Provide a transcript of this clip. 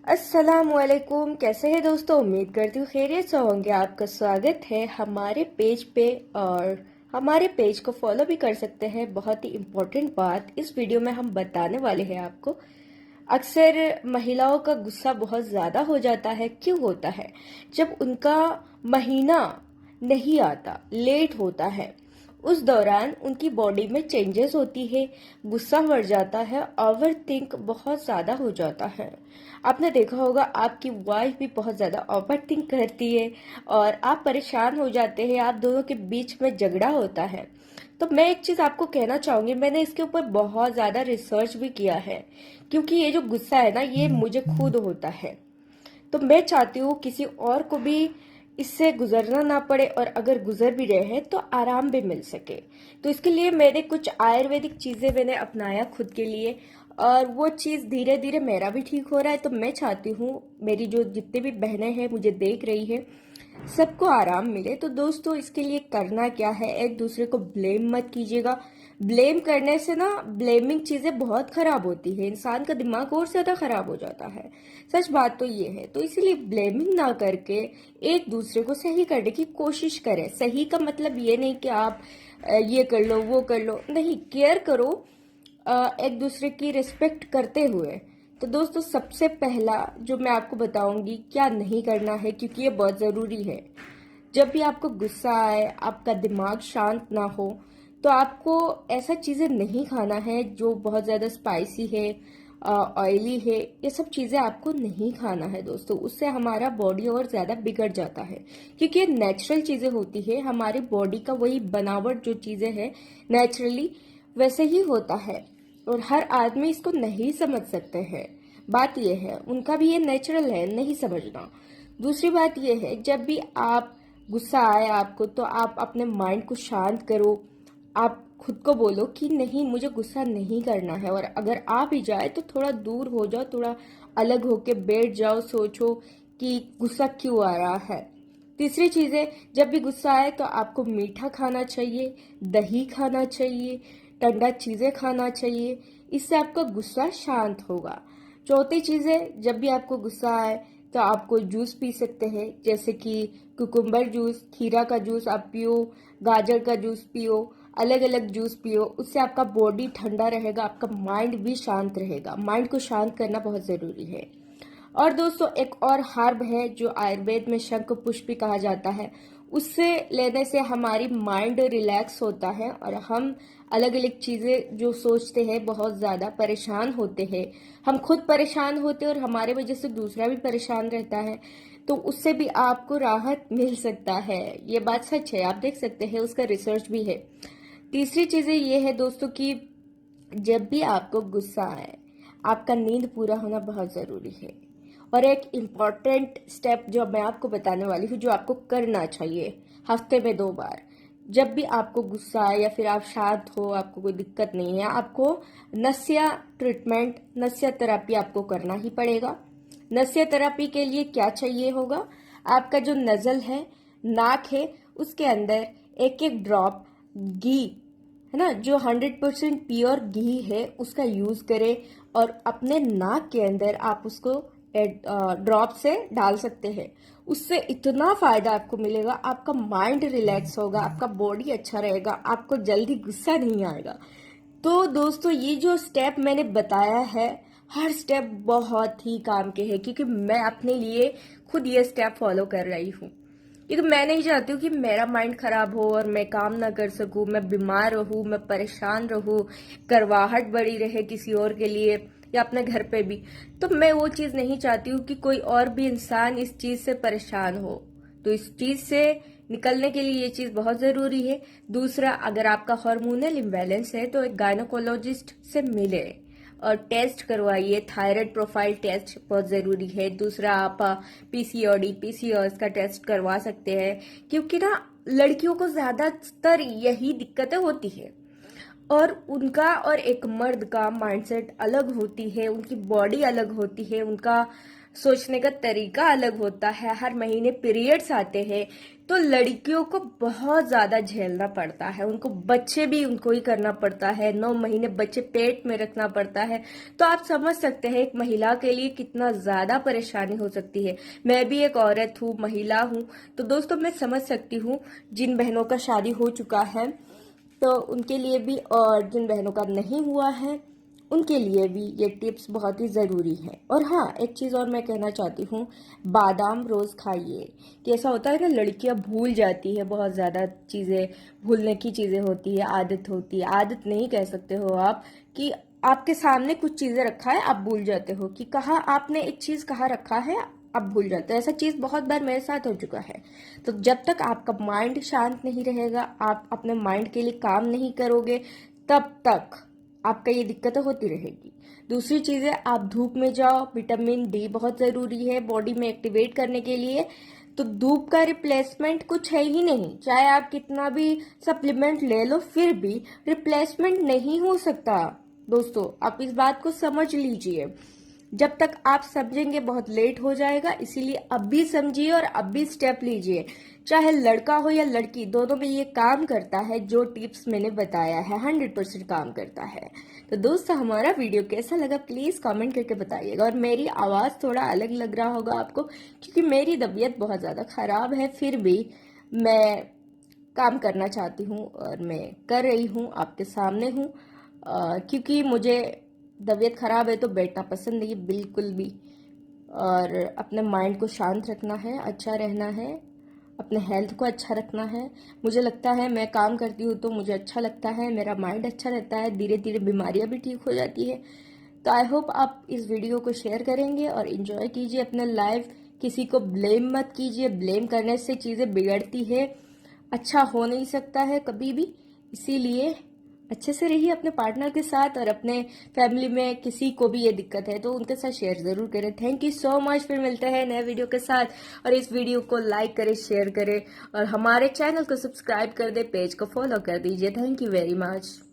अस्सलामुअलैकुम। कैसे हैं दोस्तों? उम्मीद करती हूँ खैरियत से होंगे। आपका स्वागत है हमारे पेज पे, और हमारे पेज को फॉलो भी कर सकते हैं। बहुत ही इम्पोर्टेंट बात इस वीडियो में हम बताने वाले हैं आपको। अक्सर महिलाओं का गुस्सा बहुत ज्यादा हो जाता है। क्यों होता है? जब उनका महीना नहीं आता, लेट होता है, उस दौरान उनकी बॉडी में चेंजेस होती है, गुस्सा बढ़ जाता है, ओवर थिंक बहुत ज्यादा हो जाता है। आपने देखा होगा आपकी वाइफ भी बहुत ज्यादा ओवर थिंक करती है और आप परेशान हो जाते हैं, आप दोनों के बीच में झगड़ा होता है। तो मैं एक चीज आपको कहना चाहूंगी, मैंने इसके ऊपर बहुत ज्यादा रिसर्च भी किया है, क्योंकि ये जो गुस्सा है ना, ये मुझे खुद होता है। तो मैं चाहती हूँ किसी और को भी इससे गुजरना ना पड़े, और अगर गुजर भी रहे हैं तो आराम भी मिल सके। तो इसके लिए मैंने कुछ आयुर्वेदिक चीजें मैंने अपनाया खुद के लिए, और वो चीज धीरे धीरे मेरा भी ठीक हो रहा है। तो मैं चाहती हूँ मेरी जो जितनी भी बहनें हैं मुझे देख रही है, सबको आराम मिले। तो दोस्तों, इसके लिए करना क्या है, एक दूसरे को ब्लेम मत कीजिएगा। ब्लेम करने से ना, ब्लेमिंग चीजें बहुत खराब होती है, इंसान का दिमाग और ज्यादा खराब हो जाता है। सच बात तो ये है। तो इसीलिए ब्लेमिंग ना करके एक दूसरे को सही करने की कोशिश करें। सही का मतलब ये नहीं कि आप ये कर लो वो कर लो, नहीं, केयर करो, एक दूसरे की रिस्पेक्ट करते हुए। तो दोस्तों, सबसे पहला जो मैं आपको बताऊंगी क्या नहीं करना है, क्योंकि ये बहुत जरूरी है। जब भी आपको गुस्सा आए, आपका दिमाग शांत ना हो, तो आपको ऐसा चीजें नहीं खाना है जो बहुत ज्यादा स्पाइसी है, ऑयली है। ये सब चीजें आपको नहीं खाना है दोस्तों। उससे हमारा बॉडी और ज्यादा बिगड़ जाता है, क्योंकि ये नेचुरल चीजें होती है। हमारी बॉडी का वही बनावट जो चीजें है नेचुरली वैसे ही होता है, और हर आदमी इसको नहीं समझ सकते हैं। बात यह है, उनका भी ये नेचुरल है नहीं समझना। दूसरी बात यह है, जब भी आप गुस्सा आए आपको, तो आप अपने माइंड को शांत करो। आप खुद को बोलो कि नहीं, मुझे गुस्सा नहीं करना है। और अगर आ भी जाए तो थोड़ा दूर हो जाओ, थोड़ा अलग होके बैठ जाओ, सोचो कि गुस्सा क्यों आ रहा है। तीसरी चीज है, जब भी गुस्सा आए तो आपको मीठा खाना चाहिए, दही खाना चाहिए, ठंडा चीजें खाना चाहिए। इससे आपका गुस्सा शांत होगा। चौथी चीज है, जब भी आपको गुस्सा आए तो आपको जूस पी सकते हैं, जैसे कि कुकुम्बर जूस, खीरा का जूस आप पियो, गाजर का जूस पियो, अलग अलग जूस पियो। उससे आपका बॉडी ठंडा रहेगा, आपका माइंड भी शांत रहेगा। माइंड को शांत करना बहुत जरूरी है। और दोस्तों, एक और हर्ब है जो आयुर्वेद में शंख पुष्प भी कहा जाता है। उससे लेने से हमारी माइंड रिलैक्स होता है, और हम अलग अलग चीजें जो सोचते हैं, बहुत ज्यादा परेशान होते हैं। हम खुद परेशान होते हैं और हमारे वजह से दूसरा भी परेशान रहता है। तो उससे भी आपको राहत मिल सकता है। ये बात सच है, आप देख सकते हैं, उसका रिसर्च भी है। तीसरी चीजें ये है दोस्तों कि जब भी आपको गुस्सा आए, आपका नींद पूरा होना बहुत जरूरी है। और एक इम्पॉर्टेंट स्टेप जो मैं आपको बताने वाली हूँ, जो आपको करना चाहिए हफ्ते में 2 बार। जब भी आपको गुस्सा आए या फिर आप शांत हो, आपको कोई दिक्कत नहीं है, आपको नस्या ट्रीटमेंट, नस्या थेरेपी आपको करना ही पड़ेगा। नस्या थेरेपी के लिए क्या चाहिए होगा? आपका जो नजल है, नाक है, उसके अंदर एक एक ड्रॉप घी, है ना, जो 100% प्योर घी है, उसका यूज करें, और अपने नाक के अंदर आप उसको ड्रॉप से डाल सकते हैं। उससे इतना फायदा आपको मिलेगा, आपका माइंड रिलैक्स होगा, आपका बॉडी अच्छा रहेगा, आपको जल्दी गुस्सा नहीं आएगा। तो दोस्तों, ये जो स्टेप मैंने बताया है, हर स्टेप बहुत ही काम के हैं, क्योंकि मैं अपने लिए खुद ये स्टेप फॉलो कर रही हूँ। क्योंकि मैं नहीं चाहती हूँ कि मेरा माइंड खराब हो और मैं काम ना कर सकूं, मैं बीमार रहूं, मैं परेशान रहूं, करवाहट बढ़ी रहे किसी और के लिए या अपने घर पे भी। तो मैं वो चीज नहीं चाहती हूँ कि कोई और भी इंसान इस चीज से परेशान हो। तो इस चीज से निकलने के लिए ये चीज बहुत जरूरी है। दूसरा, अगर आपका हार्मोनल इम्बैलेंस है तो एक गायनोकोलॉजिस्ट से मिले और टेस्ट करवाइए। थायराइड प्रोफाइल टेस्ट बहुत जरूरी है। दूसरा, आप पीसीओडी, पीसीओएस का टेस्ट करवा सकते हैं, क्योंकि ना लड़कियों को ज्यादातर यही दिक्कतें होती है। और उनका और एक मर्द का माइंडसेट अलग होती है, उनकी बॉडी अलग होती है, उनका सोचने का तरीका अलग होता है। हर महीने पीरियड्स आते हैं, तो लड़कियों को बहुत ज्यादा झेलना पड़ता है, उनको बच्चे भी उनको ही करना पड़ता है, 9 महीने बच्चे पेट में रखना पड़ता है। तो आप समझ सकते हैं एक महिला के लिए कितना ज्यादा परेशानी हो सकती है। मैं भी एक औरत हूँ, महिला हूँ, तो दोस्तों मैं समझ सकती हूँ जिन बहनों का शादी हो चुका है तो उनके लिए भी, और जिन बहनों का नहीं हुआ है उनके लिए भी ये टिप्स बहुत ही ज़रूरी है। और हाँ, एक चीज़ और मैं कहना चाहती हूँ, बादाम रोज़ खाइए। कि ऐसा होता है ना, लड़कियां भूल जाती है, बहुत ज़्यादा चीज़ें भूलने की चीज़ें होती है, आदत होती है। आदत नहीं कह सकते हो आप, कि आपके सामने कुछ चीज़ें रखा है, आप भूल जाते हो कि कहाँ आपने एक चीज़ कहाँ रखा है, आप भूल जाते हो। ऐसा चीज़ बहुत बार मेरे साथ हो चुका है। तो जब तक आपका माइंड शांत नहीं रहेगा, आप अपने माइंड के लिए काम नहीं करोगे, तब तक आपका ये दिक्कतें होती रहेगी। दूसरी चीज़ है, आप धूप में जाओ। विटामिन डी बहुत ज़रूरी है बॉडी में एक्टिवेट करने के लिए। तो धूप का रिप्लेसमेंट कुछ है ही नहीं, चाहे आप कितना भी सप्लीमेंट ले लो, फिर भी रिप्लेसमेंट नहीं हो सकता। दोस्तों आप इस बात को समझ लीजिए। जब तक आप समझेंगे बहुत लेट हो जाएगा, इसीलिए अभी समझिए और अभी स्टेप लीजिए। चाहे लड़का हो या लड़की, दोनों में ये काम करता है। जो टिप्स मैंने बताया है 100% काम करता है। तो दोस्तों हमारा वीडियो कैसा लगा प्लीज कमेंट करके बताइएगा। और मेरी आवाज थोड़ा अलग लग रहा होगा आपको, क्योंकि मेरी तबीयत बहुत ज्यादा खराब है, फिर भी मैं काम करना चाहती हूँ और मैं कर रही हूँ, आपके सामने हूँ। क्योंकि मुझे तबीयत खराब है तो बैठना पसंद नहीं है बिल्कुल भी। और अपने माइंड को शांत रखना है, अच्छा रहना है, अपने हेल्थ को अच्छा रखना है। मुझे लगता है मैं काम करती हूँ तो मुझे अच्छा लगता है, मेरा माइंड अच्छा रहता है, धीरे धीरे बीमारियां भी ठीक हो जाती है। तो आई होप आप इस वीडियो को शेयर करेंगे और इन्जॉय कीजिए अपना लाइफ। किसी को ब्लेम मत कीजिए, ब्लेम करने से चीज़ें बिगड़ती है, अच्छा हो नहीं सकता है कभी भी। इसीलिए अच्छे से रहिए अपने पार्टनर के साथ, और अपने फैमिली में किसी को भी ये दिक्कत है तो उनके साथ शेयर जरूर करें। थैंक यू सो मच, फिर मिलते हैं नए वीडियो के साथ। और इस वीडियो को लाइक करें, शेयर करें और हमारे चैनल को सब्सक्राइब कर दे, पेज को फॉलो कर दीजिए। Thank you very much.